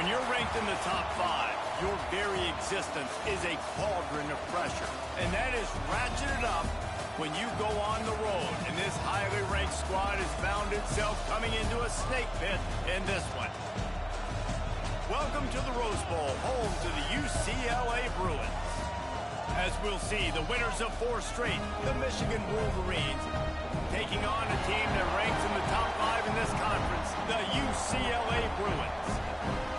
When you're ranked in the top 5, your very existence is a cauldron of pressure. And that is ratcheted up when you go on the road. And this highly ranked squad has found itself coming into a snake pit in this one. Welcome to the Rose Bowl, home to the UCLA Bruins. As we'll see, the winners of 4 straight, the Michigan Wolverines, taking on a team that ranks in the top 5 in this conference, the UCLA Bruins.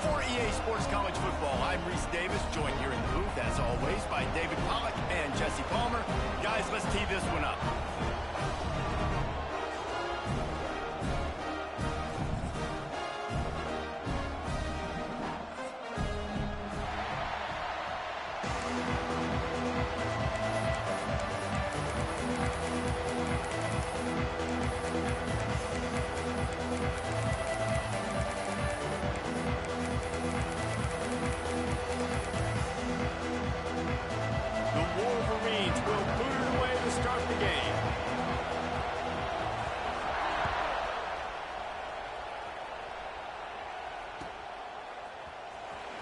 For EA Sports College Football, I'm Reese Davis, joined here in the booth, as always, by David Pollack and Jesse Palmer. Guys, let's tee this one up.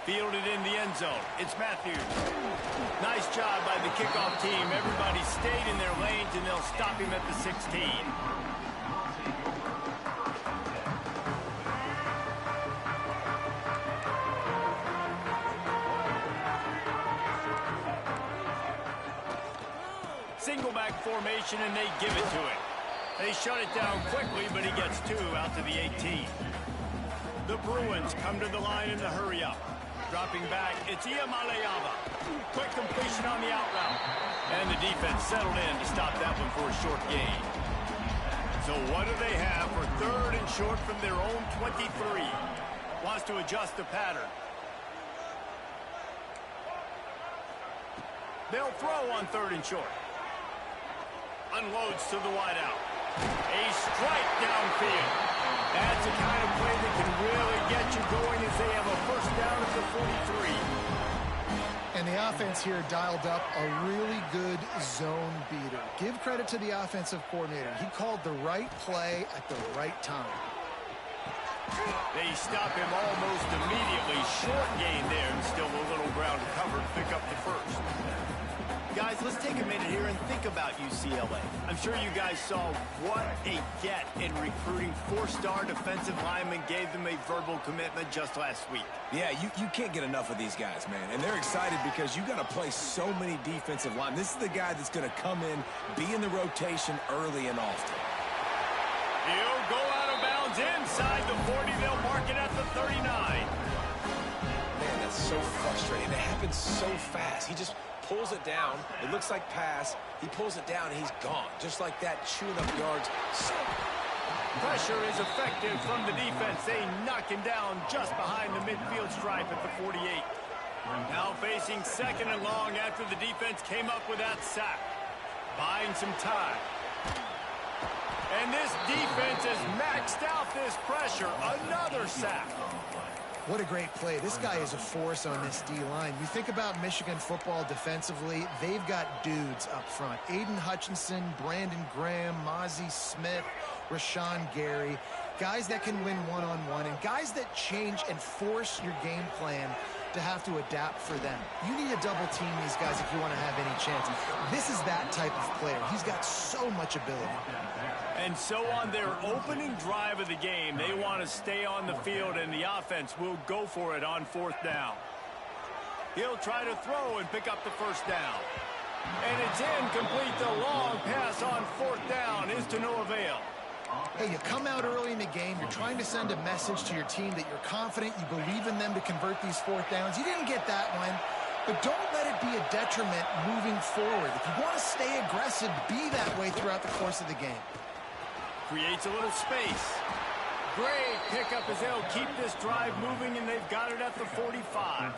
Fielded in the end zone. It's Matthews. Nice job by the kickoff team. Everybody stayed in their lanes, and they'll stop him at the 16. Single back formation, and they give it to him. They shut it down quickly, but he gets 2 out to the 18. The Bruins come to the line in the hurry-up. Dropping back, it's Iamaleava. Quick completion on the out route. And the defense settled in to stop that one for a short gain. So what do they have for 3rd and short from their own 23? Wants to adjust the pattern. They'll throw on 3rd and short. Unloads to the wideout. A strike downfield. That's the kind of play that can really get you going as they have a first down at the 43. And the offense here dialed up a really good zone beater. Give credit to the offensive coordinator. He called the right play at the right time. They stop him almost immediately. Short gain there, and still a little ground to cover to pick up the first. Guys, let's take a minute here and think about UCLA. I'm sure you guys saw what a get in recruiting 4-star defensive linemen, gave them a verbal commitment just last week. Yeah, you can't get enough of these guys, man. And they're excited because you got to play so many defensive linemen. This is the guy that's going to come in, be in the rotation early and often. He'll go out of bounds inside the 40. They'll mark it at the 39. Man, that's so frustrating. It happens so fast. He just pulls it down. It looks like pass. He pulls it down, and he's gone. Just like that, chewing up yards. Pressure is effective from the defense. They knock him down just behind the midfield stripe at the 48. Now facing 2nd and long after the defense came up with that sack. Buying some time. And this defense has maxed out this pressure. Another sack. What a great play. This guy is a force on this D-line. You think about Michigan football defensively, they've got dudes up front. Aiden Hutchinson, Brandon Graham, Mozzie Smith, Rashawn Gary. Guys that can win one-on-one and guys that change and force your game plan to have to adapt for them. You need to double team these guys if you want to have any chance. This is that type of player. He's got so much ability. And so on their opening drive of the game, they want to stay on the field, and the offense will go for it on 4th down. He'll try to throw and pick up the first down. And it's incomplete. The long pass on 4th down is to no avail. Hey, you come out early in the game, you're trying to send a message to your team that you're confident, you believe in them to convert these 4th downs. You didn't get that one, but don't let it be a detriment moving forward. If you want to stay aggressive, be that way throughout the course of the game. Creates a little space. Great pickup as they'll keep this drive moving, and they've got it at the 45.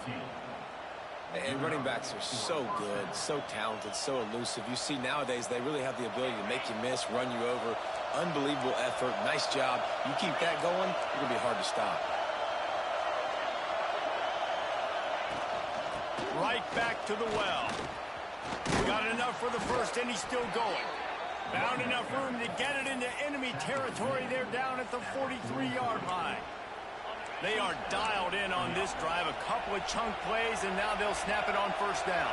And running backs are so good, so talented, so elusive. You see nowadays they really have the ability to make you miss, run you over. Unbelievable effort. Nice job. You keep that going, it's going to be hard to stop. Right back to the well. Got enough for the first, and he's still going. Found enough room to get it into enemy territory. They're down at the 43-yard line. They are dialed in on this drive. A couple of chunk plays, and now they'll snap it on first down.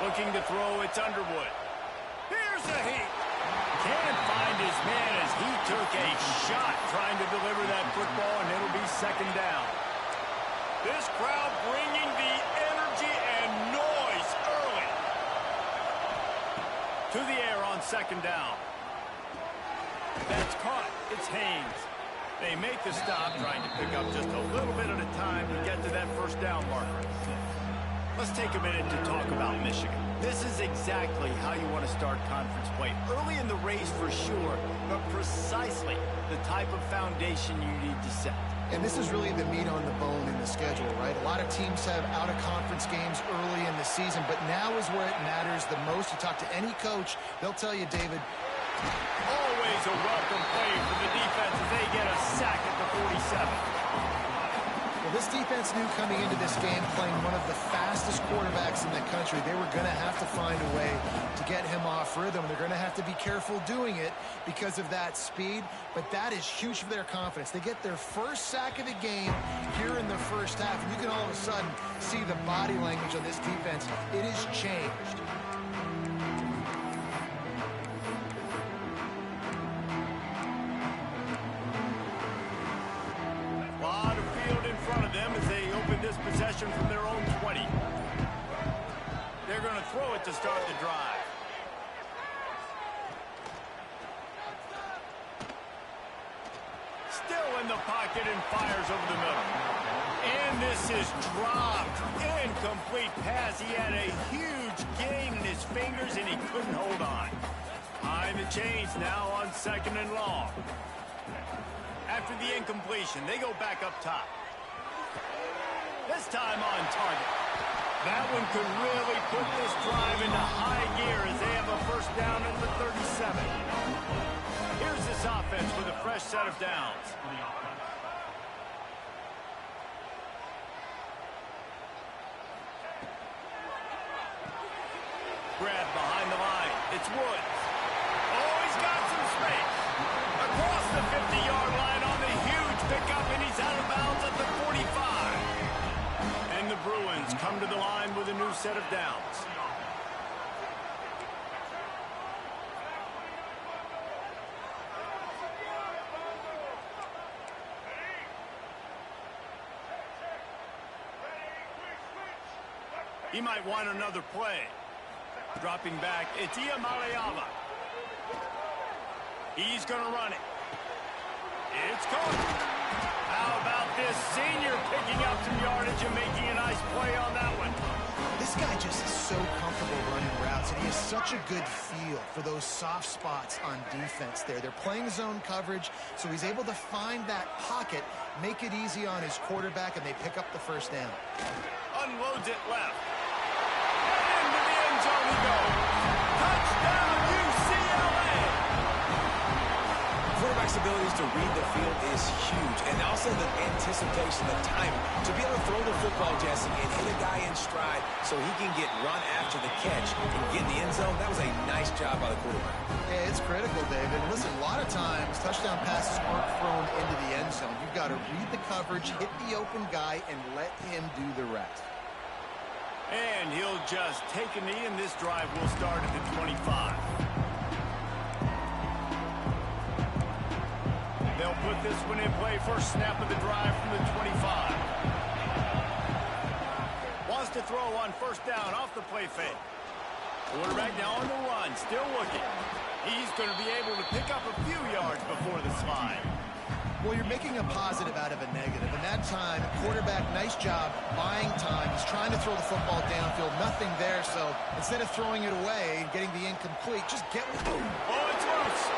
Looking to throw, it's Underwood. Here's a heat. Can't find his man as he took a shot trying to deliver that football, and it'll be second down. This crowd bringing the energy and noise early. To the air on second down. That's caught. It's Haynes. They make the stop, trying to pick up just a little bit at a time to get to that first down marker. Let's take a minute to talk about Michigan. This is exactly how you want to start conference play. Early in the race for sure, but precisely the type of foundation you need to set. And this is really the meat on the bone in the schedule, right? A lot of teams have out-of-conference games early in the season, but now is where it matters the most. You talk to any coach, they'll tell you, David, always a welcome play for the defense as they get a sack at the 47. Well, this defense knew coming into this game, playing one of the fastest quarterbacks in the country, they were going to have to find a way to get him off rhythm. They're going to have to be careful doing it because of that speed, but that is huge for their confidence. They get their first sack of the game here in the first half, and you can all of a sudden see the body language on this defense. It has changed. Possession from their own 20. They're going to throw it to start the drive. Still in the pocket and fires over the middle. And this is dropped. Incomplete pass. He had a huge gain in his fingers and he couldn't hold on. Time to change now on second and long. After the incompletion, they go back up top. This time on target. That one could really put this drive into high gear as they have a first down at the 37. Here's this offense with a fresh set of downs. Grab behind the line. It's Woods. Oh, he's got some space. Across the 50-yard line on the huge pickup, and he's out of bounds at the 45. And the Bruins come to the line with a new set of downs. He might want another play. Dropping back, it's Iamaleava. He's going to run it. It's caught. How about this senior picking up some yardage and making a nice play on that one? This guy just is so comfortable running routes, and he has such a good feel for those soft spots on defense there. They're playing zone coverage, so he's able to find that pocket, make it easy on his quarterback, and they pick up the first down. Unloads it left. And into the end zone he goes. Touchdown, UCLA! Quarterback's abilities to read the field is huge, and also the anticipation, the timing. To be able to throw the football, Jesse, and hit a guy in stride so he can get run after the catch and get in the end zone, that was a nice job by the quarterback. Yeah, it's critical, David. Listen, a lot of times, touchdown passes aren't thrown into the end zone. You've got to read the coverage, hit the open guy, and let him do the rest. And he'll just take a knee, and this drive will start at the 25. They'll put this one in play. First snap of the drive from the 25. Wants to throw on first down off the play fake. Quarterback now on the run, still looking. He's going to be able to pick up a few yards before the slide. Well, you're making a positive out of a negative. And that time, quarterback, nice job buying time. He's trying to throw the football downfield. Nothing there, so instead of throwing it away and getting the incomplete, just get with it. Oh, it's loose.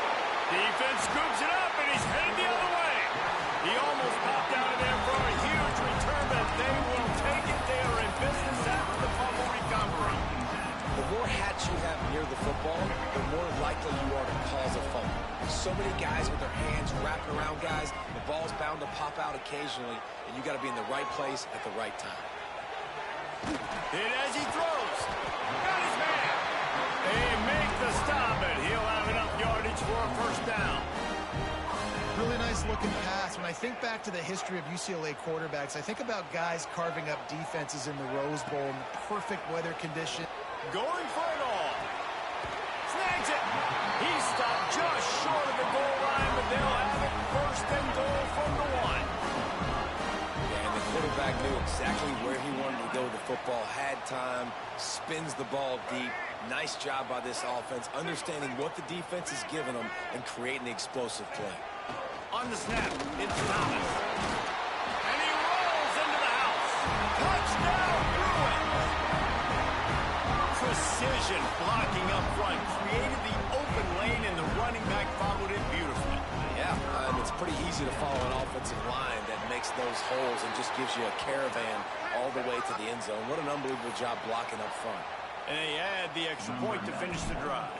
Defense scoops it up, and he's headed the other way. He almost popped out of there for a huge return, but they will take it. They are in business after the fumble recovery. The more hats you have near the football, the more likely you are to cause a fumble. So many guys with their hands wrapping around guys, the ball's bound to pop out occasionally, and you got to be in the right place at the right time. Hit as he throws. Got his man. They make the stop, and he'll have enough yardage for a first down. Really nice nice-looking pass. When I think back to the history of UCLA quarterbacks, I think about guys carving up defenses in the Rose Bowl in the perfect weather condition. Going for it all. Snags it. He stopped just short of the goal line, but they'll have it first and goal from the 1. And the quarterback knew exactly where he wanted to go with the football, had time, spins the ball deep. Nice job by this offense, understanding what the defense is giving them and creating the explosive play. On the snap, it's Thomas. And he rolls into the house. Touchdown, Bruins! Precision blocking up front, created the open lane, and the running back followed it beautifully. Yeah, it's pretty easy to follow an offensive line that makes those holes and just gives you a caravan all the way to the end zone. What an unbelievable job blocking up front. And they add the extra point to finish the drive.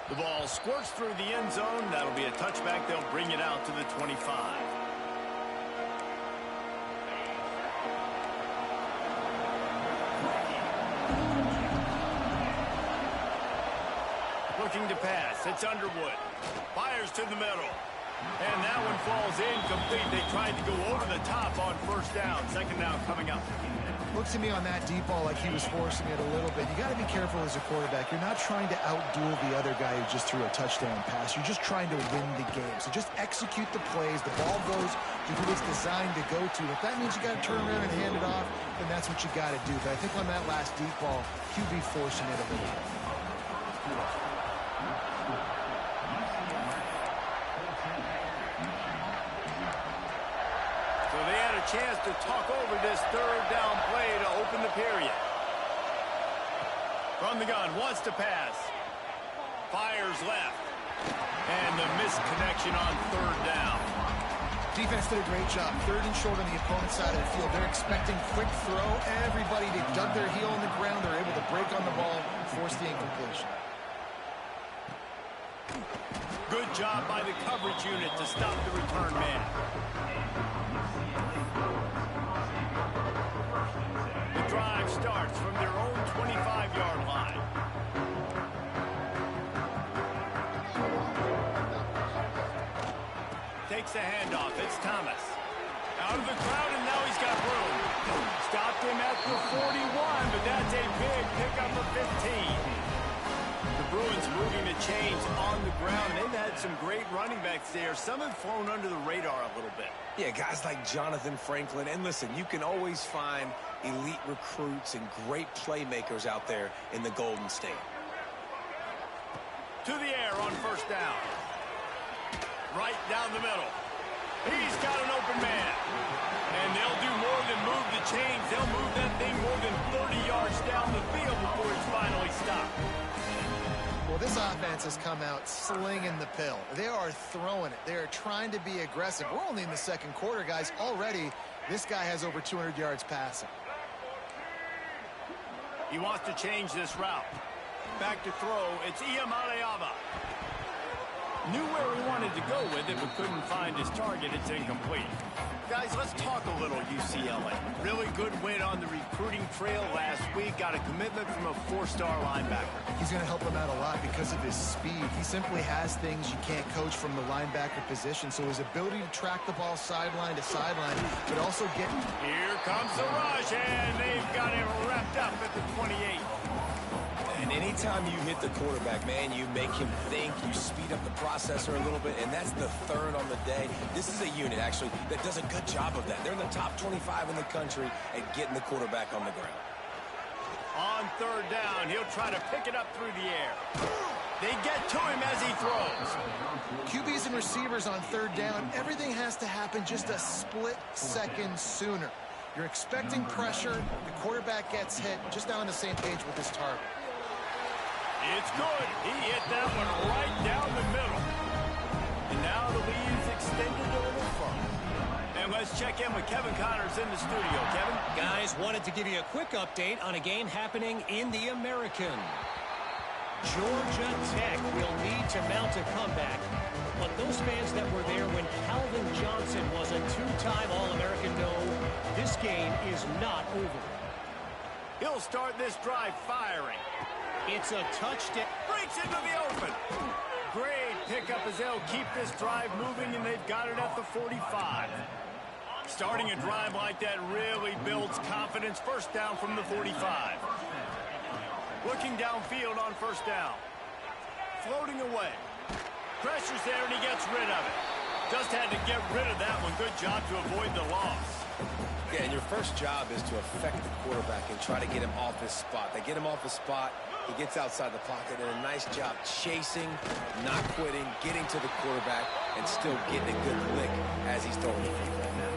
The ball squirts through the end zone. That'll be a touchback. They'll bring it out to the 25. Looking to pass. It's Underwood. Fires to the middle. And that one falls incomplete. They tried to go over the top on first down. Second down coming up. Looks to me on that deep ball like he was forcing it a little bit. You got to be careful as a quarterback. You're not trying to outduel the other guy who just threw a touchdown pass. You're just trying to win the game. So just execute the plays. The ball goes to who it's designed to go to. If that means you got to turn around and hand it off, then that's what you got to do. But I think on that last deep ball, QB forcing it a little bit. Chance to talk over this third down play to open the period. From the gun, wants to pass. Fires left. And the misconnection on third down. Defense did a great job. Third and short on the opponent's side of the field. They're expecting quick throw. Everybody, they dug their heel in the ground. They're able to break on the ball, force the incompletion. Good job by the coverage unit to stop the return man. The drive starts from their own 25-yard line. Takes a handoff. It's Thomas. Out of the crowd, and now he's got room. Stopped him at the 41, but that's a big pickup of 15. The Bruins moving the chains on the ground. They've had some great running backs there. Some have flown under the radar a little bit. Yeah, guys like Jonathan Franklin. And listen, you can always find elite recruits and great playmakers out there in the Golden State. To the air on first down. Right down the middle. He's got an open man. And they'll do more than move the chains. They'll move that thing more than 30 yards down the field before it's finally stopped. Well, this offense has come out slinging the pill. They are throwing it. They are trying to be aggressive. We're only in the second quarter, guys. Already, this guy has over 200 yards passing. He wants to change this route. Back to throw. It's Iamaleava. Knew where he wanted to go with it, but couldn't find his target. It's incomplete. Guys, let's talk a little UCLA. Really good win on the recruiting trail last week. Got a commitment from a 4-star linebacker. He's going to help them out a lot because of his speed. He simply has things you can't coach from the linebacker position. So his ability to track the ball sideline to sideline, but also get... Here comes the rush, and they've got him wrapped up at the 28. And anytime you hit the quarterback, man, you make him think, you speed up the processor a little bit, and that's the third on the day. This is a unit, actually, that does a good job of that. They're in the top 25 in the country at getting the quarterback on the ground. On third down, he'll try to pick it up through the air. They get to him as he throws. QBs and receivers on third down, everything has to happen just a split second sooner. You're expecting pressure, the quarterback gets hit, just now on the same page with his target. It's good. He hit that one right down the middle. And now the lead's extended a little further. And let's check in with Kevin Connors in the studio. Kevin? Guys, wanted to give you a quick update on a game happening in the American. Georgia Tech will need to mount a comeback, but those fans that were there when Calvin Johnson was a two-time All-American know this game is not over. He'll start this drive firing. It's a touchdown. Breaks into the open. Great pickup as they'll keep this drive moving, and they've got it at the 45. Starting a drive like that really builds confidence. First down from the 45. Looking downfield on first down. Floating away. Pressure's there, and he gets rid of it. Just had to get rid of that one. Good job to avoid the loss. Yeah, and your first job is to affect the quarterback and try to get him off his spot. They get him off his spot. He gets outside the pocket, and a nice job chasing, not quitting, getting to the quarterback, and still getting a good lick as he's throwing the football now.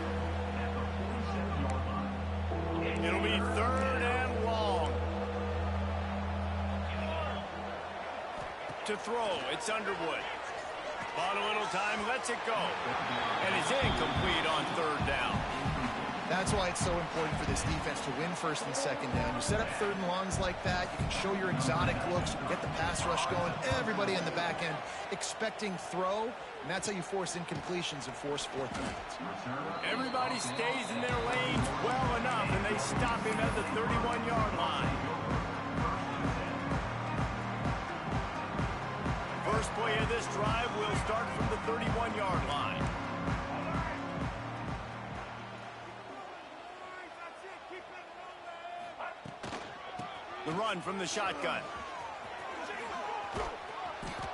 It'll be third and long. To throw, it's Underwood. Bought a little time, lets it go. And it's incomplete on third down. That's why it's so important for this defense to win first and second down. You set up third and longs like that, you can show your exotic looks, you can get the pass rush going, everybody on the back end expecting throw, and that's how you force incompletions and force fourth downs. Everybody stays in their lanes well enough, and they stop him at the 31-yard line. First play of this drive will start from the 31-yard line. The run from the shotgun.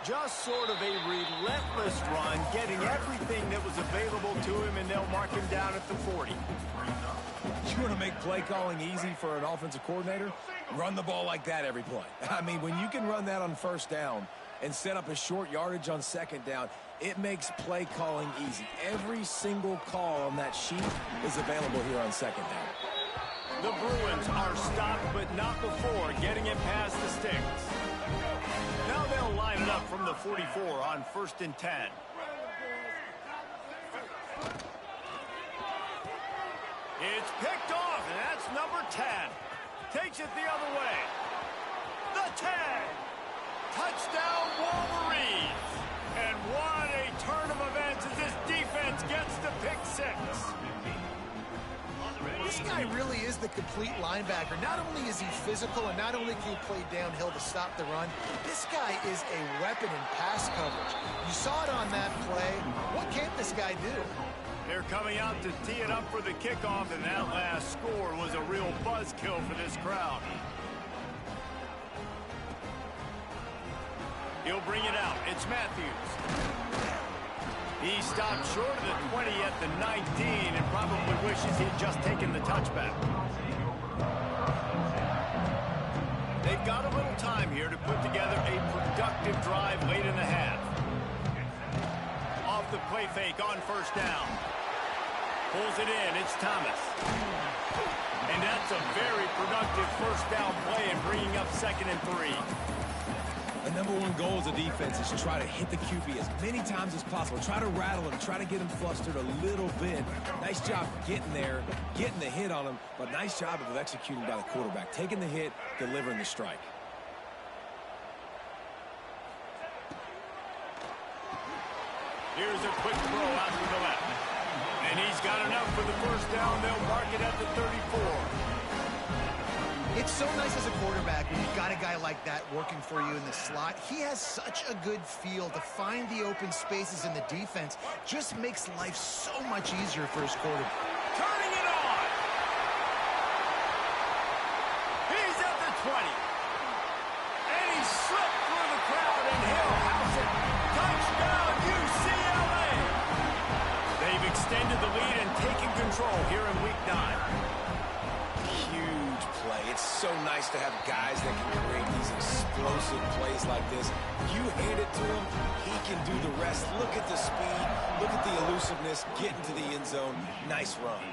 Just sort of a relentless run, getting everything that was available to him, and they'll mark him down at the 40. You want to make play calling easy for an offensive coordinator? Run the ball like that every play. I mean, when you can run that on first down and set up a short yardage on second down, it makes play calling easy. Every single call on that sheet is available here on second down. The Bruins are stopped, but not before getting it past the sticks. Now they'll line it up from the 44 on first and 10. It's picked off, and that's number 10. Takes it the other way. The 10. Touchdown, Wolverines. And what a turn of events as this defense gets to pick 6. This guy really is the complete linebacker. Not only is he physical, and not only can he play downhill to stop the run, this guy is a weapon in pass coverage. You saw it on that play. What can't this guy do? They're coming out to tee it up for the kickoff, and that last score was a real buzzkill for this crowd. He'll bring it out. It's Matthews. He stopped short of the 20 at the 19 and probably wishes he'd just taken the touchback. They've got a little time here to put together a productive drive late in the half. Off the play fake on first down. Pulls it in. It's Thomas. And that's a very productive first down play and bringing up second and 3. The number one goal as a defense is to try to hit the QB as many times as possible. Try to rattle him, try to get him flustered a little bit. Nice job getting there, getting the hit on him, but nice job of executing by the quarterback. Taking the hit, delivering the strike. Here's a quick throw out to the left. And he's got enough for the first down. They'll mark it at the 34. It's so nice as a quarterback when you've got a guy like that working for you in the slot. He has such a good feel to find the open spaces in the defense. Just makes life so much easier for his quarterback. Turning it on. He's at the 20. And he slipped through the crowd, and he'll house it. Touchdown, UCLA. They've extended the lead and taken control here in Week 9. It's so nice to have guys that can create these explosive plays like this. You hand it to him, he can do the rest. Look at the speed, look at the elusiveness, get into the end zone. Nice run.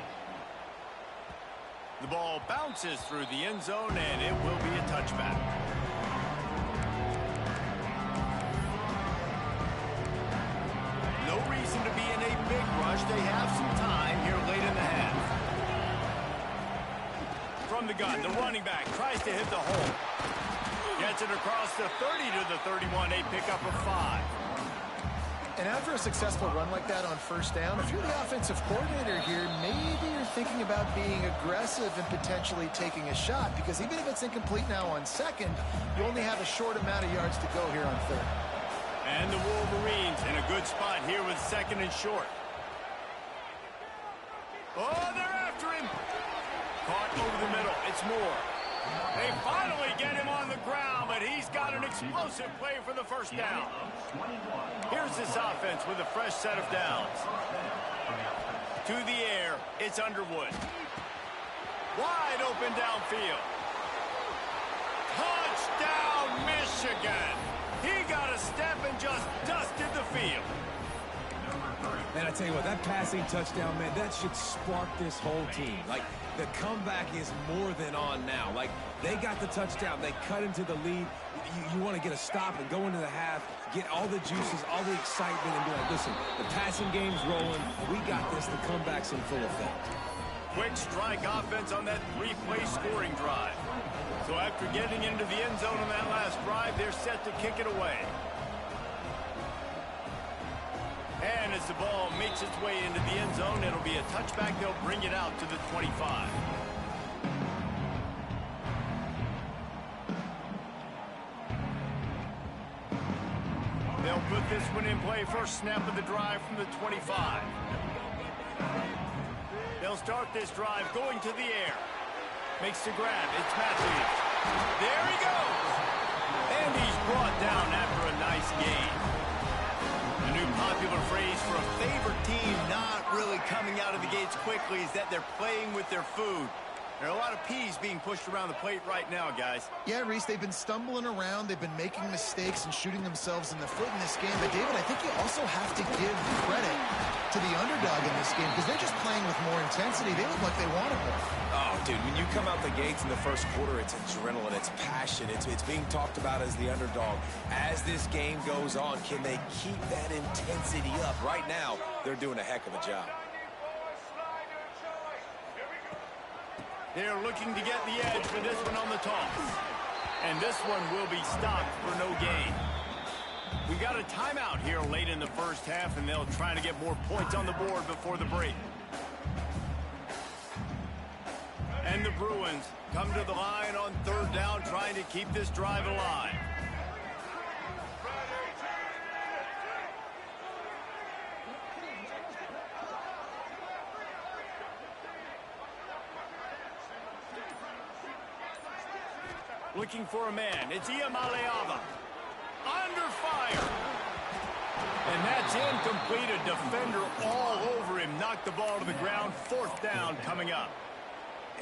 The ball bounces through the end zone, and it will be a touchback. No reason to be in a big rush. They have some time here late in the half. From the gun, the running back tries to hit the hole. Gets it across the 30 to the 31, a pickup of 5. And after a successful run like that on first down, if you're the offensive coordinator here, maybe you're thinking about being aggressive and potentially taking a shot, because even if it's incomplete now on second, you only have a short amount of yards to go here on third. And the Wolverines in a good spot here with second and short. Oh, they're after him. Caught over the middle. It's Moore. They finally get him on the ground, but he's got an explosive play for the first down. Here's this offense with a fresh set of downs. To the air, it's Underwood. Wide open downfield. Touchdown, Michigan! He got a step and just dusted the field. Man, I tell you what, that passing touchdown, man, that should spark this whole team. Like, the comeback is more than on now. Like, they got the touchdown. They cut into the lead. You want to get a stop and go into the half, get all the juices, all the excitement, and be like, listen, the passing game's rolling. We got this. The comeback's in full effect. Quick strike offense on that three-play scoring drive. So after getting into the end zone on that last drive, they're set to kick it away. And as the ball makes its way into the end zone, it'll be a touchback. They'll bring it out to the 25. They'll put this one in play. First snap of the drive from the 25. They'll start this drive going to the air. Makes the grab. It's Matthews. There he goes. And he's brought down after a nice gain. The new popular phrase for a favored team not really coming out of the gates quickly is that they're playing with their food. There are a lot of peas being pushed around the plate right now, guys. Yeah, Reese, they've been stumbling around. They've been making mistakes and shooting themselves in the foot in this game. But, David, I think you also have to give credit to the underdog in this game because they're just playing with more intensity. They look like they wanted more. Oh, dude, when you come out the gates in the first quarter, it's adrenaline, it's passion. It's being talked about as the underdog. As this game goes on, can they keep that intensity up? Right now, they're doing a heck of a job. They're looking to get the edge for this one on the toss. And this one will be stopped for no gain. We got a timeout here late in the first half, and they'll try to get more points on the board before the break. And the Bruins come to the line on third down, trying to keep this drive alive. Looking for a man. It's Iamaleava. Under fire. And that's incomplete. A defender all over him. Knocked the ball to the ground. Fourth down coming up.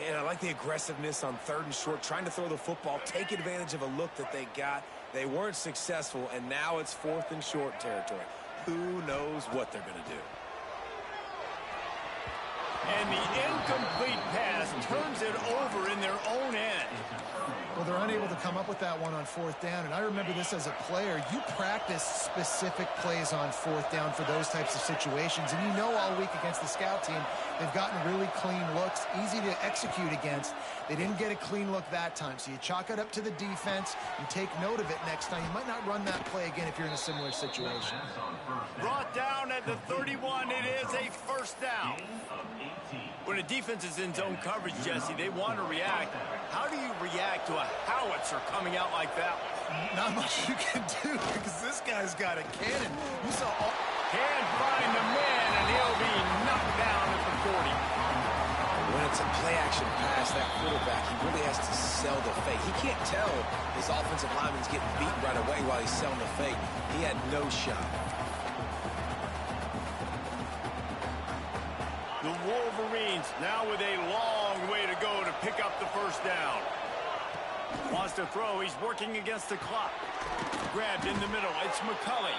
And I like the aggressiveness on third and short, trying to throw the football, take advantage of a look that they got. They weren't successful, and now it's fourth and short territory. Who knows what they're going to do? And the incomplete pass turns it over in their own end. Well, they're unable to come up with that one on fourth down, and I remember this as a player. You practice specific plays on fourth down for those types of situations, and you know all week against the scout team, they've gotten really clean looks, easy to execute against. They didn't get a clean look that time, so you chalk it up to the defense. You take note of it next time. You might not run that play again if you're in a similar situation. Brought down at the 31. It is a first down. When a defense is in zone coverage, Jesse, they want to react. How do you react to a howitzer coming out like that one? Not much you can do because this guy's got a cannon. You saw all... Can't find the man, and he'll be knocked down at the 40. When it's a play-action pass, that quarterback, he really has to sell the fake. He can't tell his offensive lineman's getting beat right away while he's selling the fake. He had no shot. The Wolverines now with a long way to go to pick up the first down. Wants to throw. He's working against the clock. Grabbed in the middle. It's McCulley.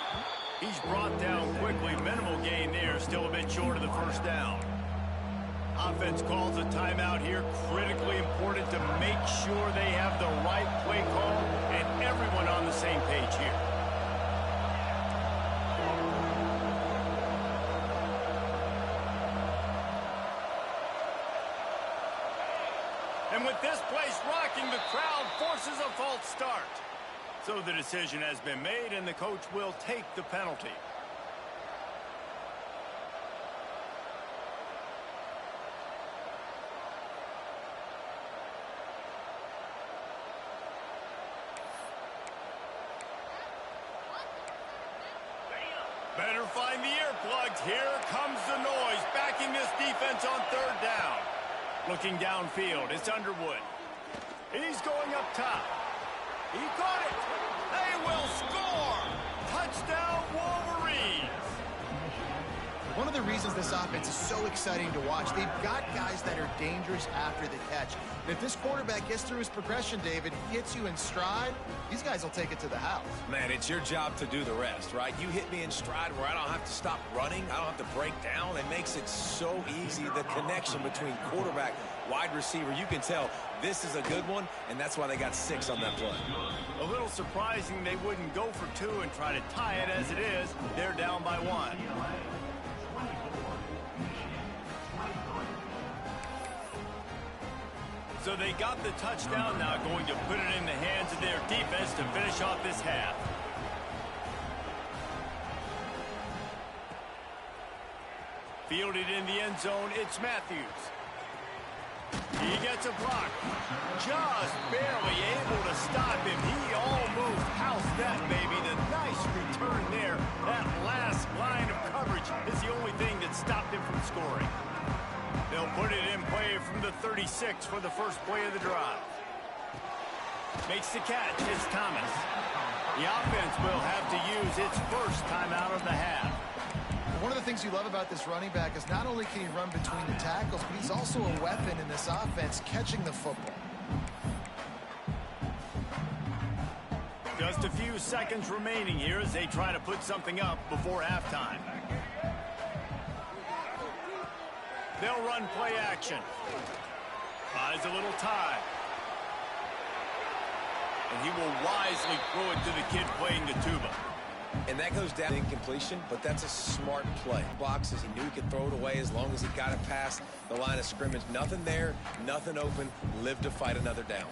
He's brought down quickly. Minimal gain there. Still a bit short of the first down. Offense calls a timeout here. Critically important to make sure they have the right play call and everyone on the same page here. And with this place rocking, the crowd forces a false start. So the decision has been made, and the coach will take the penalty. Better find the earplugs. Here comes the noise, backing this defense on third down. Looking downfield, it's Underwood. He's going up top. He caught it. They will score. Touchdown, Wolverines. One of the reasons this offense is so exciting to watch, they've got guys that are dangerous after the catch. And if this quarterback gets through his progression, David, hits you in stride, these guys will take it to the house. Man, it's your job to do the rest, right? You hit me in stride where I don't have to stop running. I don't have to break down. It makes it so easy, the connection between quarterback, wide receiver. You can tell this is a good one, and that's why they got 6 on that play. A little surprising they wouldn't go for 2 and try to tie it. As it is, they're down by 1. So they got the touchdown now, going to put it in the hands of their defense to finish off this half. Fielded in the end zone, it's Matthews. He gets a block. Just barely able to stop him. He almost housed that, baby. The nice return there. That last line of coverage is the only thing that stopped him from scoring. They'll put it in play from the 36 for the first play of the drive. Makes the catch. It's Thomas. The offense will have to use its first timeout of the half. One of the things you love about this running back is not only can he run between the tackles, but he's also a weapon in this offense, catching the football. Just a few seconds remaining here as they try to put something up before halftime. They'll run play action. Buys a little time. And he will wisely throw it to the kid playing the tuba. And that goes down incompletion, but that's a smart play. Boxes, he knew he could throw it away as long as he got it past the line of scrimmage. Nothing there, nothing open. Live to fight another down.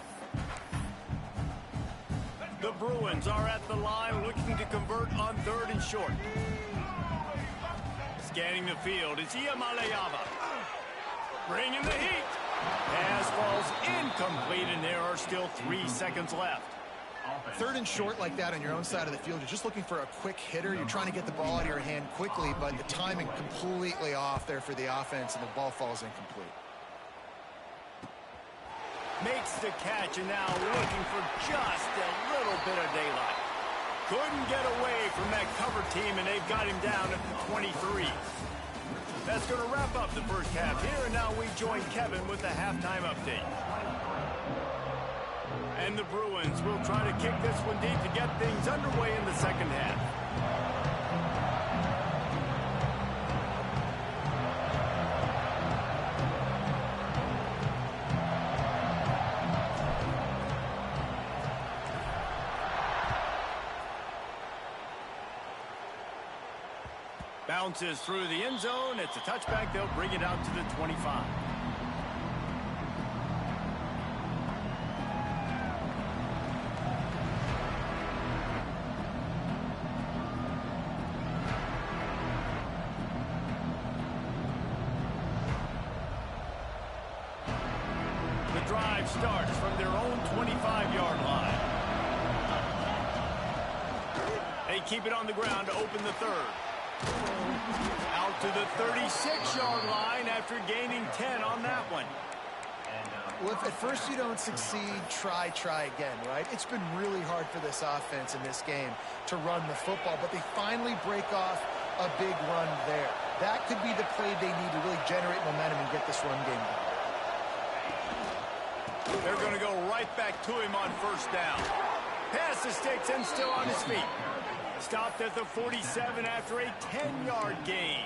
The Bruins are at the line looking to convert on 3rd and short. Scanning the field, it's Iamaleava. Bringing the heat. Pass falls incomplete, and there are still 3 seconds left. 3rd and short like that on your own side of the field, you're just looking for a quick hitter. You're trying to get the ball out of your hand quickly, but the timing completely off there for the offense, and the ball falls incomplete. Makes the catch, and now looking for just a little bit of daylight. Couldn't get away from that cover team, and they've got him down at the 23. That's going to wrap up the first half here, and now we join Kevin with the halftime update. And the Bruins will try to kick this one deep to get things underway in the second half. Bounces through the end zone. It's a touchback. They'll bring it out to the 25. The drive starts from their own 25-yard line. They keep it on the ground to open the 3rd. Out to the 36-yard line after gaining 10 on that one. Well, if at first you don't succeed, try again, right? It's been really hard for this offense in this game to run the football, but they finally break off a big run there. That could be the play they need to really generate momentum and get this run game going. They're going to go right back to him on 1st down. Pass the sticks and still on his feet. Stopped at the 47 after a 10-yard gain.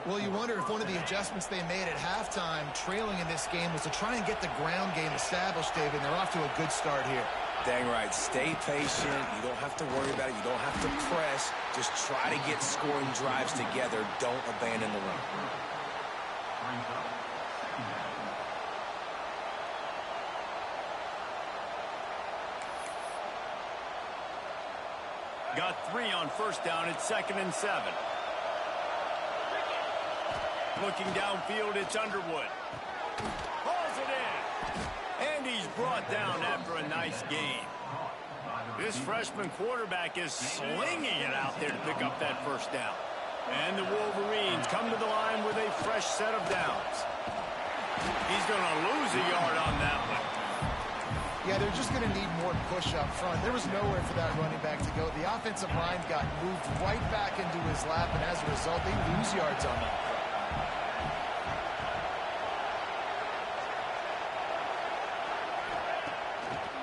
Well, you wonder if one of the adjustments they made at halftime, trailing in this game, was to try and get the ground game established, David. They're off to a good start here. Dang right. Stay patient. You don't have to worry about it. You don't have to press. Just try to get scoring drives together. Don't abandon the run. Got 3 on 1st down. It's 2nd and 7. Looking downfield, it's Underwood. Pulls it in. And he's brought down after a nice gain. This freshman quarterback is slinging it out there to pick up that first down. And the Wolverines come to the line with a fresh set of downs. He's going to lose a yard on that one. Yeah, they're just going to need more push up front. There was nowhere for that running back to go. The offensive line got moved right back into his lap, and as a result, they lose yards on that.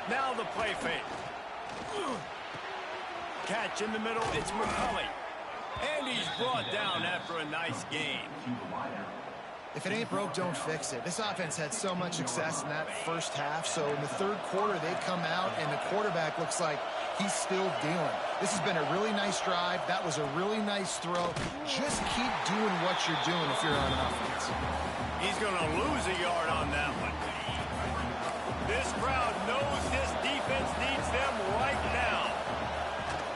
Now the play fake. Catch in the middle, it's McCulley. And he's brought down after a nice gain. If it ain't broke, don't fix it. This offense had so much success in that first half, so in the third quarter, they come out, and the quarterback looks like he's still dealing. This has been a really nice drive. That was a really nice throw. Just keep doing what you're doing if you're on offense. He's going to lose a yard on that one. This crowd knows this defense needs them right now.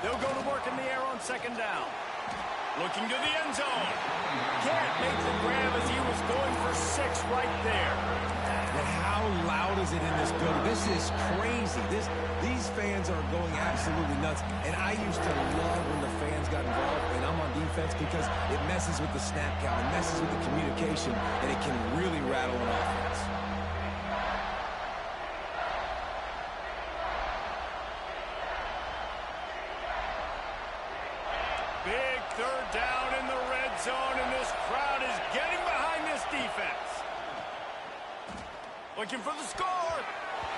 They'll go to work in the air on second down. Looking to the end zone. Can't make the grab as he was going for 6 right there. And how loud is it in this building? This is crazy. These fans are going absolutely nuts. And I used to love when the fans got involved, and I'm on defense because it messes with the snap count, it messes with the communication, and it can really rattle an offense. Big third down in the red zone, and this crowd is getting behind this defense. Looking for the score.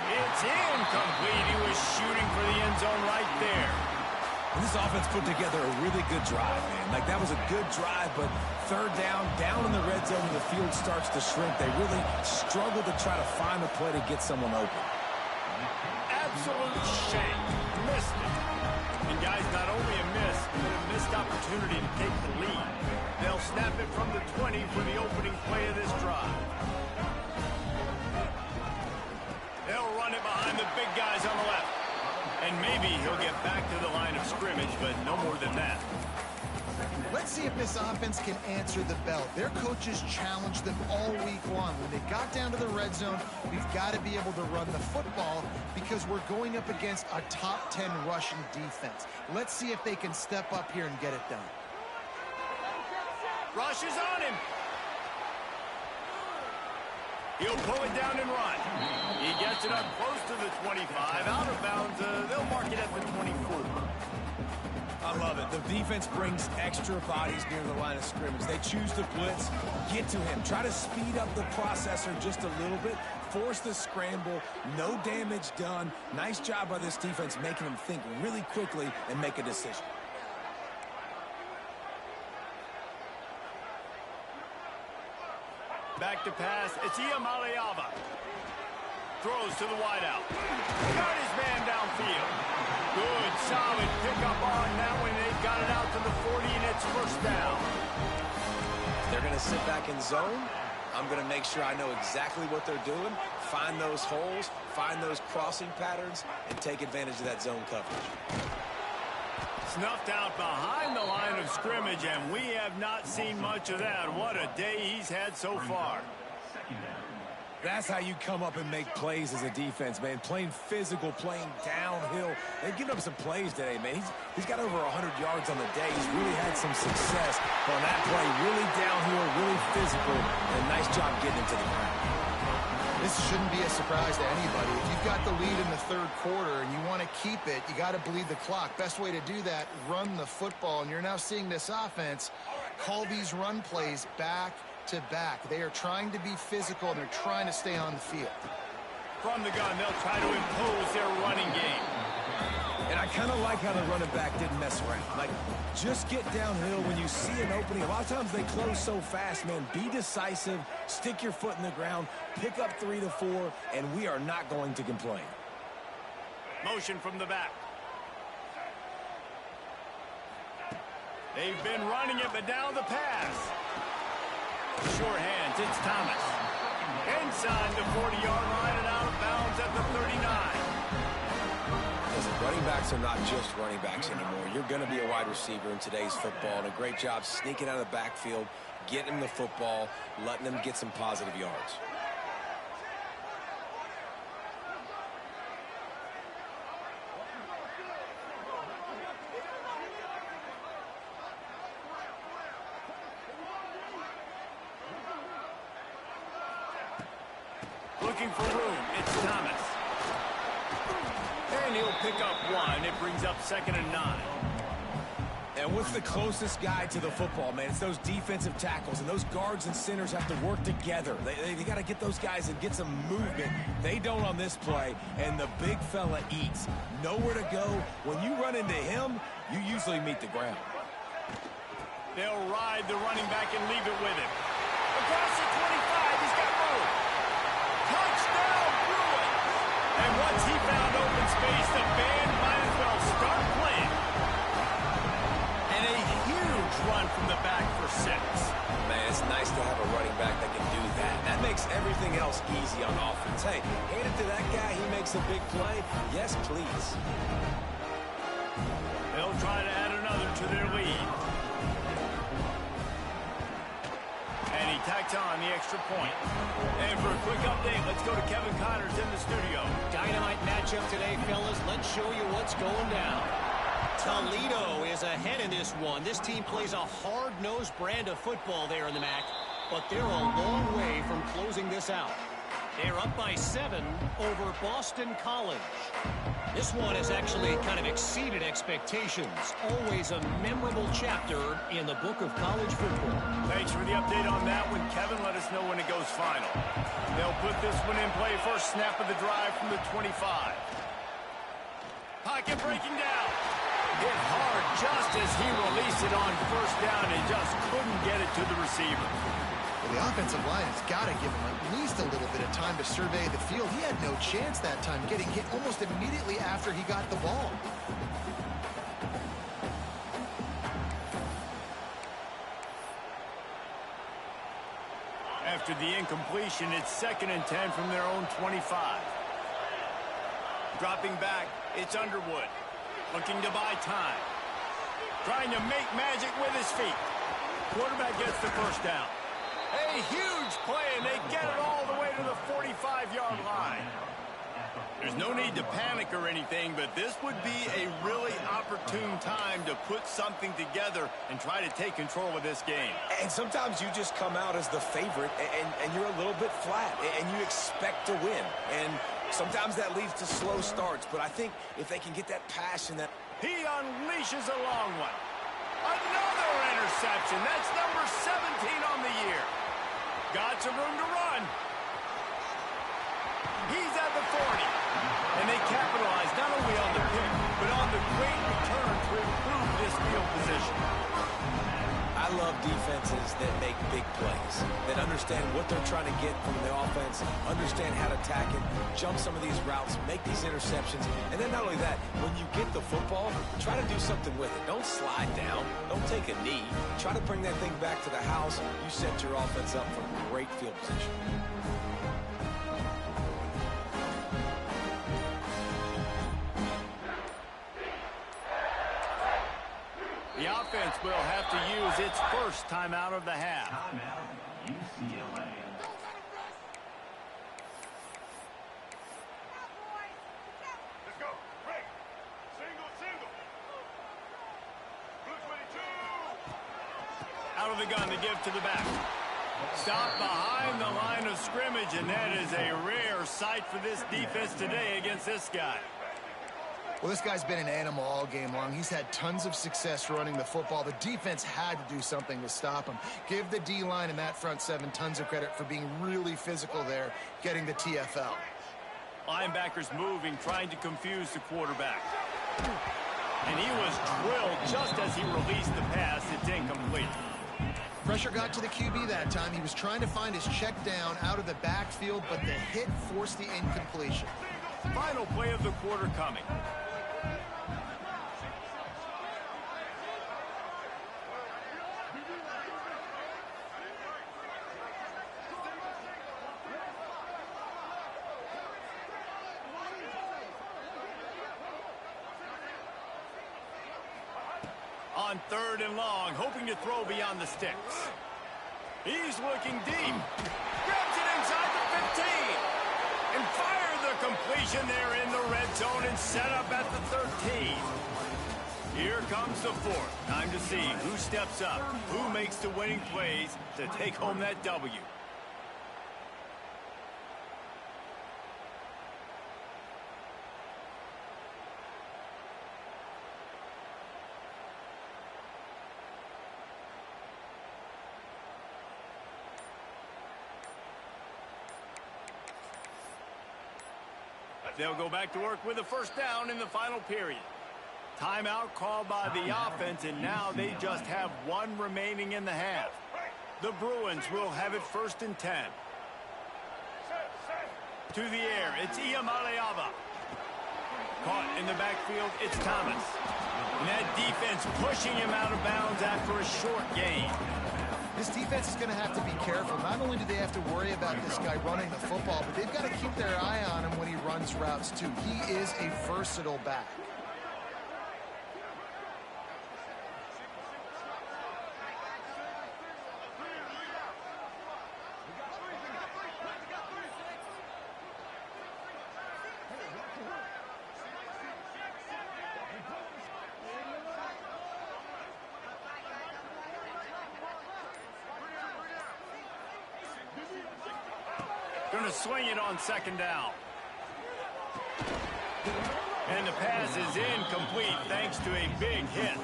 It's incomplete. He was shooting for the end zone right there. And this offense put together a really good drive, man. Like, that was a good drive, but third down in the red zone, and the field starts to shrink. They really struggle to try to find a play to get someone open. Absolute shame. Missed it. And guys, not only a miss, but a missed opportunity to take the lead. They'll snap it from the 20 for the opening play of this drive. They'll run it behind the big guys on the left. And maybe he'll get back to the line of scrimmage, but no more than that. Let's see if this offense can answer the bell. Their coaches challenged them all week long. When they got down to the red zone, we've got to be able to run the football because we're going up against a top 10 rushing defense. Let's see if they can step up here and get it done. Rush is on him. He'll pull it down and run. He gets it up close to the 25. Out of bounds, they'll mark it at the 24. I love it. The defense brings extra bodies near the line of scrimmage. They choose to blitz, get to him, try to speed up the processor just a little bit, force the scramble, no damage done. Nice job by this defense making them think really quickly and make a decision. Back to pass. It's Iamaleava. Throws to the wideout. Got his man downfield. Good, solid pickup on that one. They got it out to the 40, and it's first down. They're going to sit back in zone. I'm going to make sure I know exactly what they're doing, find those holes, find those crossing patterns, and take advantage of that zone coverage. Snuffed out behind the line of scrimmage, and we have not seen much of that. What a day he's had so far. That's how you come up and make plays as a defense, man. Playing physical, playing downhill. They've given up some plays today, man. He's got over 100 yards on the day. He's really had some success on that play. Really downhill, really physical, and a nice job getting into the ground. This shouldn't be a surprise to anybody. If you've got the lead in the third quarter and you want to keep it, you got to bleed the clock. Best way to do that, run the football. And you're now seeing this offense call these run plays back to back. They are trying to be physical, and they're trying to stay on the field. From the gun, they'll try to impose their running game. And I kind of like how the running back didn't mess around. Like, just get downhill when you see an opening. A lot of times they close so fast, man. Be decisive, stick your foot in the ground, pick up 3 to 4, and we are not going to complain. Motion from the back. They've been running it, but now the pass. Short hands, it's Thomas. Inside the 40-yard line and out of bounds at the 39. Listen, running backs are not just running backs anymore. You're going to be a wide receiver in today's football, and a great job sneaking out of the backfield, getting them the football, letting them get some positive yards. Looking for room. It's Thomas. And he'll pick up one. It brings up 2nd and 9. And what's the closest guy to the football, man? It's those defensive tackles, and those guards and centers have to work together. They got to get those guys and get some movement. They don't on this play, and the big fella eats. Nowhere to go. When you run into him, you usually meet the ground. They'll ride the running back and leave it with him. Across the 25, he's got room. Touchdown, Bruin! And once he found open space, the band might as well start playing. And a huge run from the back for 6. Man, it's nice to have a running back that can do that. That makes everything else easy on offense. Hey, hand it to that guy, he makes a big play. Yes, please. They'll try to add another to their lead. And he tacks on the extra point. And for a quick update, let's go to Kevin Connors in the studio. Dynamite matchup today, fellas. Let's show you what's going down. Toledo is ahead in this one. This team plays a hard-nosed brand of football there in the MAC, but they're a long way from closing this out. They're up by 7 over Boston College. This one has actually kind of exceeded expectations. Always a memorable chapter in the book of college football. Thanks for the update on that one, Kevin. Let us know when it goes final. They'll put this one in play. First snap of the drive from the 25. Pocket breaking down. Hit hard just as he released it on first down and just couldn't get it to the receiver. Well, the offensive line has got to give him at least a little bit of time to survey the field. He had no chance that time, getting hit almost immediately after he got the ball. After the incompletion, it's 2nd and 10 from their own 25. Dropping back, it's Underwood. Looking to buy time. Trying to make magic with his feet. Quarterback gets the first down. A huge play, and they get it all the way to the 45-yard line. There's no need to panic or anything, but this would be a really opportune time to put something together and try to take control of this game. And sometimes you just come out as the favorite, and you're a little bit flat, and you expect to win. And sometimes that leads to slow starts, but I think if they can get that passion, that... He unleashes a long one. Another interception. That's number 17 on the year. Got some room to run. He's at the 40. And they capitalize not only on the pick, but on the great return to improve this field position. I love defenses that make big plays, that understand what they're trying to get from the offense, understand how to attack it, jump some of these routes, make these interceptions, and then not only that, when you get the football, try to do something with it. Don't slide down. Don't take a knee. Try to bring that thing back to the house. You set your offense up for great field position. The offense will have to use its first timeout of the half. Timeout, UCLA. Let's go. Break. Single. Blue 22. Out of the gun to give to the back. Stop behind the line of scrimmage, and that is a rare sight for this defense today against this guy. Well, this guy's been an animal all game long. He's had tons of success running the football. The defense had to do something to stop him. Give the D-line and that front 7 tons of credit for being really physical there, getting the TFL. Linebackers moving, trying to confuse the quarterback. And he was drilled just as he released the pass. It's incomplete. Pressure got to the QB that time. He was trying to find his check down out of the backfield, but the hit forced the incompletion. Final play of the quarter coming. On 3rd and long, hoping to throw beyond the sticks. He's looking deep. Grabs it inside the 15. And fire the completion there in the red zone and set up at the 13. Here comes the 4th. Time to see who steps up, who makes the winning plays to take home that W. They'll go back to work with a first down in the final period. Timeout called by the offense, and now they just have one remaining in the half. The Bruins will have it 1st and 10. To the air, it's Iamaleava. Caught in the backfield, it's Thomas. And that defense pushing him out of bounds after a short gain. This defense is going to have to be careful. Not only do they have to worry about this guy running the football, but they've got to keep their eye on him when he runs routes too. He is a versatile back. Going to swing it on 2nd down. And the pass is incomplete thanks to a big hit.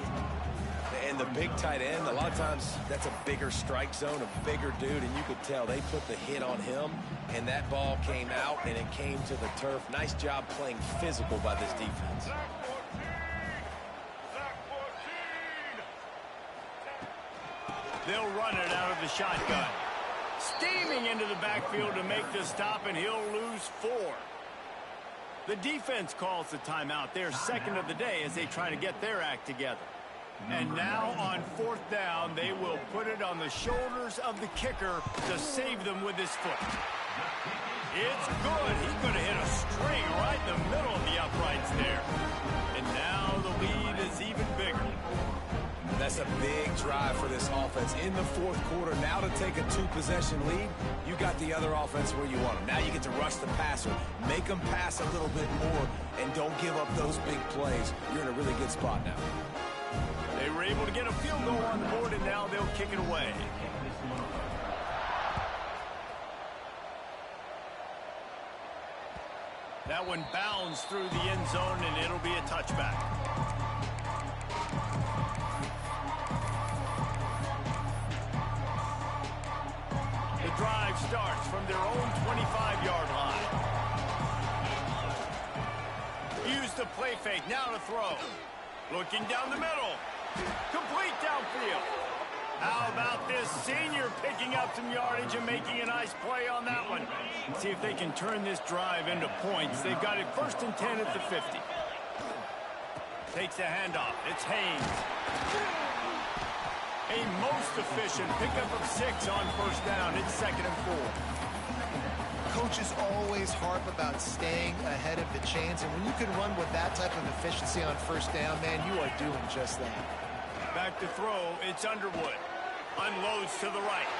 And the big tight end, a lot of times that's a bigger strike zone, a bigger dude, and you could tell they put the hit on him, and that ball came out, and it came to the turf. Nice job playing physical by this defense. They'll run it out of the shotgun. Steaming into the backfield to make the stop, and he'll lose 4. The defense calls the timeout. They're 2nd of the day as they try to get their act together. And now on 4th down, they will put it on the shoulders of the kicker to save them with his foot. It's good. He's going to hit a string right in the middle of the uprights there. And now the lead is even bigger. That's a big drive for this offense in the 4th quarter. Now to take a 2-possession lead, you got the other offense where you want them. Now you get to rush the passer, make them pass a little bit more, and don't give up those big plays. You're in a really good spot now. They were able to get a field goal on the board, and now they'll kick it away. That one bounds through the end zone, and it'll be a touchback. The drive starts from their own 25-yard line. Use the play fake, now to throw. Looking down the middle. Complete downfield. How about this senior picking up some yardage and making a nice play on that one? See if they can turn this drive into points. They've got it 1st and 10 at the 50. Takes a handoff. It's Haynes. A most efficient pickup of 6 on 1st down. It's 2nd and 4. Coaches always harp about staying ahead of the chains, and when you can run with that type of efficiency on 1st down, man, you are doing just that. Back to throw, it's Underwood. Unloads to the right.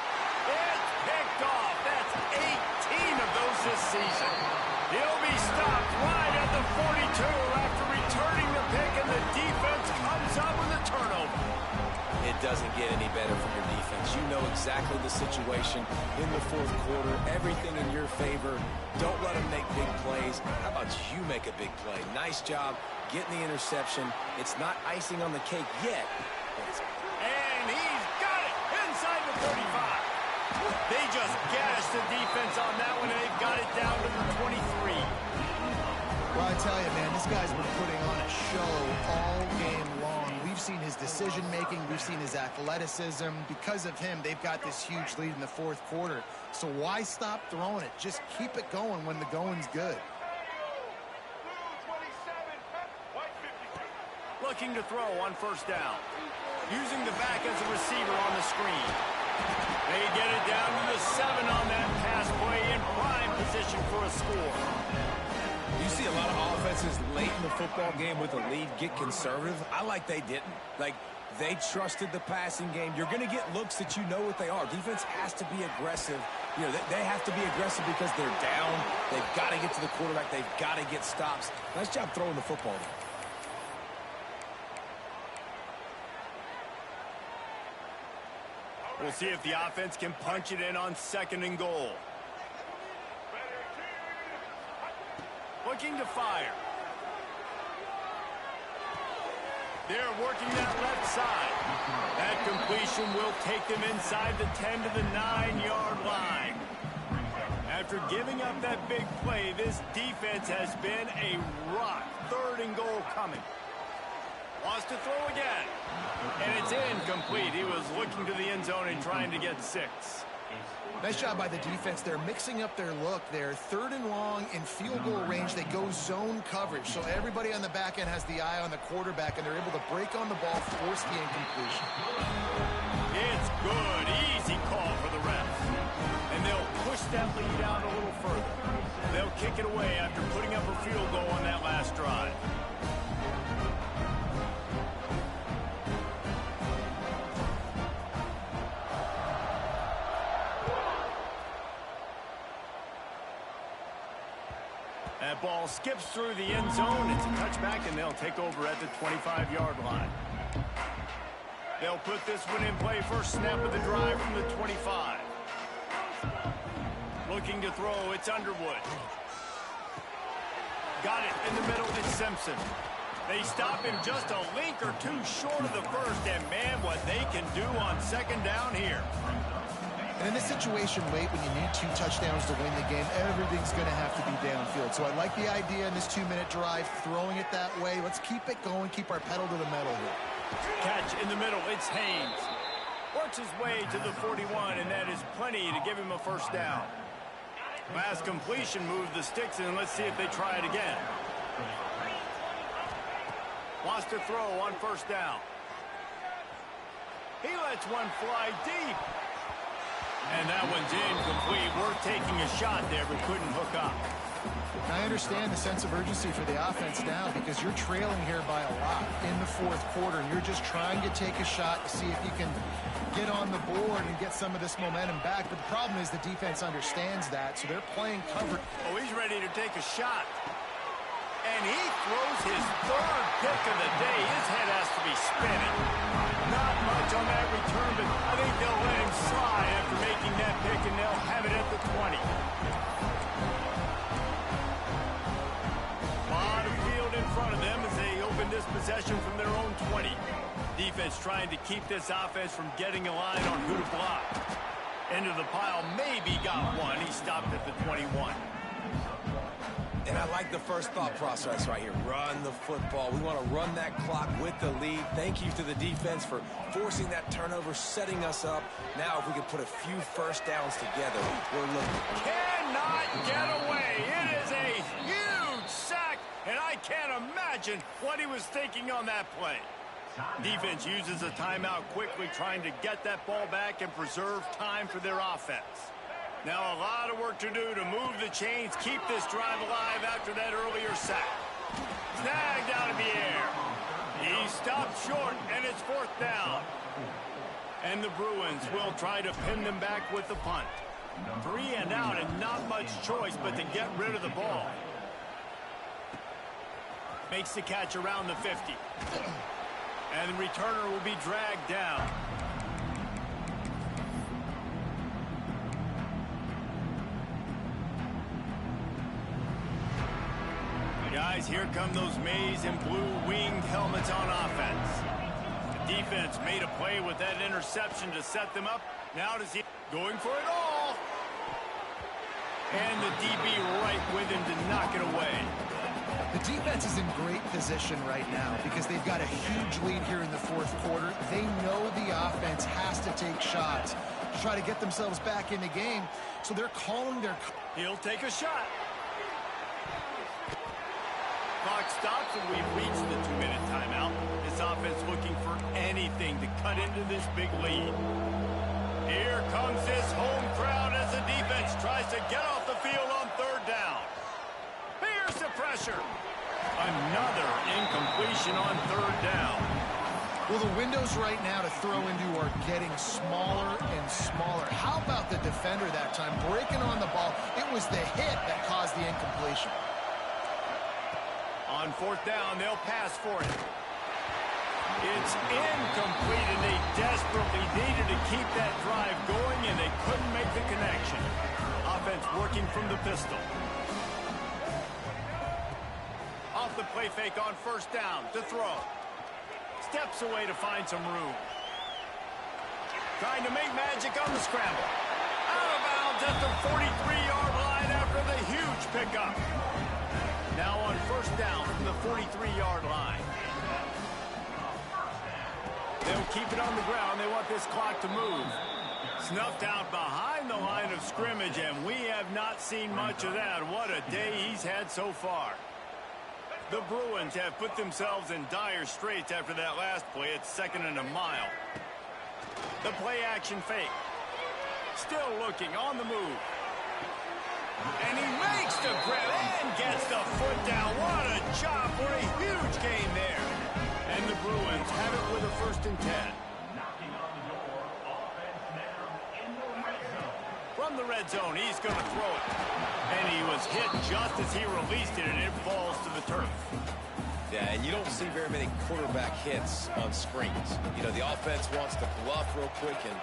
It's picked off. That's 18 of those this season. He'll be stopped right at the 42 after returning the pick, and the defense comes up with a turnover. It doesn't get any better from your defense. You know exactly the situation in the 4th quarter. Everything in your favor. Don't let them make big plays. How about you make a big play? Nice job getting the interception. It's not icing on the cake yet. And he's got it inside the 35. They just gashed the defense on that one, and they've got it down to the 23. Well, I tell you, man, this guy's been putting on a show all game long. We've seen his decision-making. We've seen his athleticism. Because of him, they've got this huge lead in the 4th quarter. So why stop throwing it? Just keep it going when the going's good. Looking to throw on 1st down. Using the back as a receiver on the screen. They get it down to the 7 on that pass play in prime position for a score. You see a lot of offenses late in the football game with a lead get conservative. I like they didn't. Like, they trusted the passing game. You're going to get looks that you know what they are. Defense has to be aggressive. You know, they have to be aggressive because they're down. They've got to get to the quarterback. They've got to get stops. Nice job throwing the football there. We'll see if the offense can punch it in on 2nd and goal. Looking to fire. They're working that left side. That completion will take them inside the 10 to the 9-yard line. At After giving up that big play, this defense has been a rock. 3rd and goal coming. Wants to throw again. And it's incomplete. He was looking to the end zone and trying to get 6. Nice job by the defense. They're mixing up their look there. 3rd and long in field goal range. They go zone coverage. So everybody on the back end has the eye on the quarterback, and they're able to break on the ball, force the incompletion. It's good. Easy call for the refs. And they'll push that lead out a little further. They'll kick it away after putting up a field goal on that last drive. That ball skips through the end zone. It's a touchback, and they'll take over at the 25-yard line. They'll put this one in play. First snap of the drive from the 25. Looking to throw, it's Underwood. Got it in the middle, it's Simpson. They stop him just a link or two short of the first, and man, what they can do on 2nd down here. And in this situation, Wade, when you need 2 touchdowns to win the game, everything's going to have to be downfield. So I like the idea in this 2-minute drive, throwing it that way. Let's keep it going, keep our pedal to the metal here. Catch in the middle, it's Haynes. Works his way to the 41, and that is plenty to give him a 1st down. Last completion moved the sticks, and let's see if they try it again. Wants to throw on 1st down. He lets one fly deep. And that one's incomplete. We're taking a shot there, but couldn't hook up. I understand the sense of urgency for the offense now because you're trailing here by a lot in the 4th quarter, and you're just trying to take a shot to see if you can get on the board and get some of this momentum back. But the problem is the defense understands that, so they're playing cover. Oh, he's ready to take a shot. And he throws his 3rd pick of the day. His head has to be spinning. Not much on that return, but I think they'll let him slide after making that pick, and they'll have it at the 20. A lot of field in front of them as they open this possession from their own 20. Defense trying to keep this offense from getting a line on who to block. Into the pile, maybe got one. He stopped at the 21. And I like the first thought process right here. Run the football. We want to run that clock with the lead. Thank you to the defense for forcing that turnover, setting us up. Now, if we could put a few 1st downs together, we're looking. Cannot get away. It is a huge sack, and I can't imagine what he was thinking on that play. Defense uses a timeout quickly, trying to get that ball back and preserve time for their offense. Now a lot of work to do to move the chains, keep this drive alive after that earlier sack. Snagged out of the air. He stopped short, and it's 4th down. And the Bruins will try to pin them back with the punt. 3 and out, and not much choice but to get rid of the ball. Makes the catch around the 50. And the returner will be dragged down. Guys, here come those maize and blue winged helmets on offense. The defense made a play with that interception to set them up. Now does he going for it all? And the DB right with him to knock it away. The defense is in great position right now because they've got a huge lead here in the 4th quarter. They know the offense has to take shots to try to get themselves back in the game. So they're calling their... He'll take a shot. Clock stops, and we've reached the 2-minute timeout. This offense looking for anything to cut into this big lead. Here comes this home crowd as the defense tries to get off the field on 3rd down. Here's the pressure. Another incompletion on 3rd down. Well, the windows right now to throw into are getting smaller and smaller. How about the defender that time breaking on the ball? It was the hit that caused the incompletion. On 4th down, they'll pass for it. It's incomplete, and they desperately needed to keep that drive going, and they couldn't make the connection. Offense working from the pistol. Off the play fake on 1st down to throw. Steps away to find some room. Trying to make magic on the scramble. Out of bounds at the 43-yard line. with a huge pickup. Now on first down from the 43-yard line. They'll keep it on the ground. They want this clock to move. Snuffed out behind the line of scrimmage, and we have not seen much of that. What a day he's had so far. The Bruins have put themselves in dire straits after that last play. It's 2nd and a mile. The play-action fake. Still looking on the move. And he makes the grab and gets the foot down. What a job for a huge gain there. And the Bruins have it with a 1st and 10. From the red zone, he's going to throw it. And he was hit just as he released it, and it falls to the turf. Yeah, and you don't see very many quarterback hits on screens. You know, the offense wants to bluff real quick and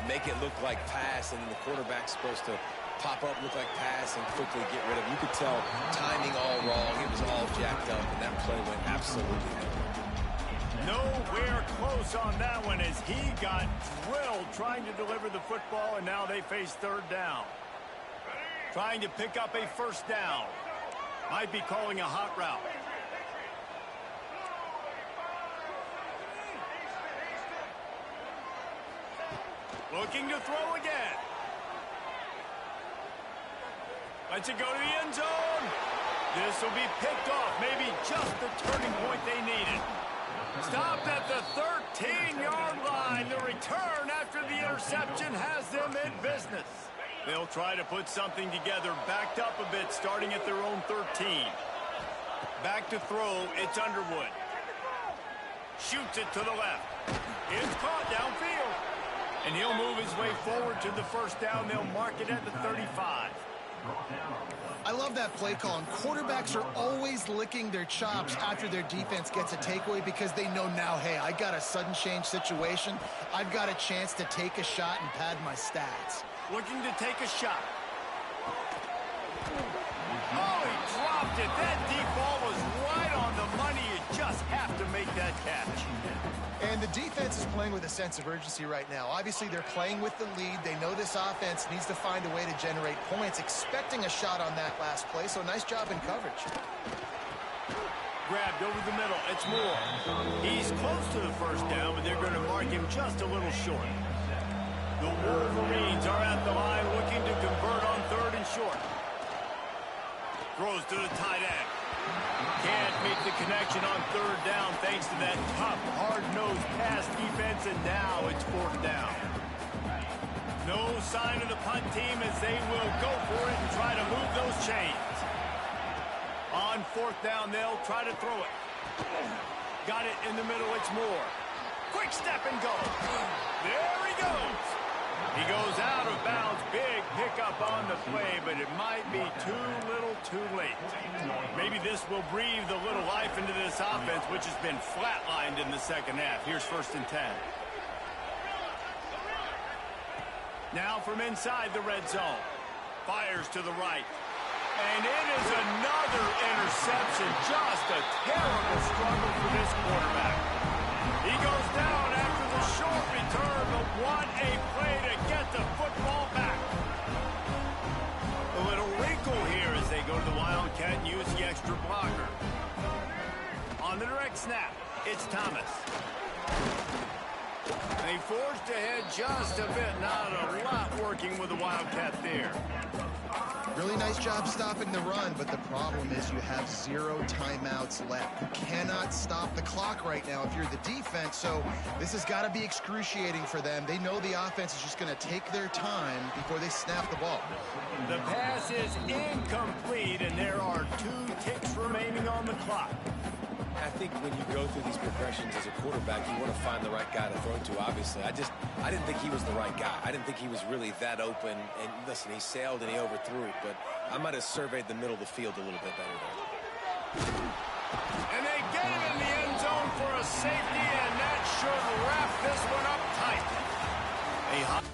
make it look like pass, and then the quarterback's supposed to pop up, look like pass, and quickly get rid of it. You could tell timing all wrong. It was all jacked up, and that play went absolutely nowhere. Nowhere close on that one as he got drilled trying to deliver the football, and now they face 3rd down. Trying to pick up a 1st down. Might be calling a hot route. Looking to throw again. Lets it go to the end zone. This will be picked off. Maybe just the turning point they needed. Stopped at the 13-yard line. The return after the interception has them in business. They'll try to put something together, backed up a bit, starting at their own 13. Back to throw, it's Underwood. Shoots it to the left. It's caught downfield. And he'll move his way forward to the 1st down. They'll mark it at the 35. I love that play call. And quarterbacks are always licking their chops after their defense gets a takeaway because they know now, hey, I got a sudden change situation. I've got a chance to take a shot and pad my stats. Looking to take a shot. Oh, he dropped it. That deep ball was right on the money. You just have to make that catch. And the defense is playing with a sense of urgency right now. Obviously, they're playing with the lead. They know this offense needs to find a way to generate points, expecting a shot on that last play. So nice job in coverage. Grabbed over the middle. It's Moore. He's close to the 1st down, but they're going to mark him just a little short. The Wolverines are at the line looking to convert on 3rd and short. Throws to the tight end. Can't make the connection on 3rd down thanks to that tough, hard-nosed pass defense, and now it's 4th down. No sign of the punt team as they will go for it and try to move those chains. On 4th down, they'll try to throw it. Got it in the middle, it's Moore. Quick step and go. There he goes. He goes out of bounds. Big pickup on the play, but it might be too little too late. Maybe this will breathe a little life into this offense, which has been flatlined in the 2nd half. Here's 1st and 10. Now from inside the red zone. Fires to the right. And it is another interception. Just a terrible struggle for this quarterback. He goes down after the short return, but what a play to get the football back. A little wrinkle here as they go to the Wildcat and use the extra blocker. On the direct snap, it's Thomas. They forged ahead just a bit. Not a lot working with the Wildcat there. Really nice job stopping the run, but the problem is you have 0 timeouts left. You cannot stop the clock right now if you're the defense, so this has got to be excruciating for them. They know the offense is just going to take their time before they snap the ball. The pass is incomplete, and there are 2 ticks remaining on the clock. I think when you go through these progressions as a quarterback, you want to find the right guy to throw to, obviously. I didn't think he was the right guy. I didn't think he was really that open. And listen, he sailed and he overthrew it, but I might have surveyed the middle of the field a little bit better there. And they get him in the end zone for a safety, and that should wrap this one up tight. A hot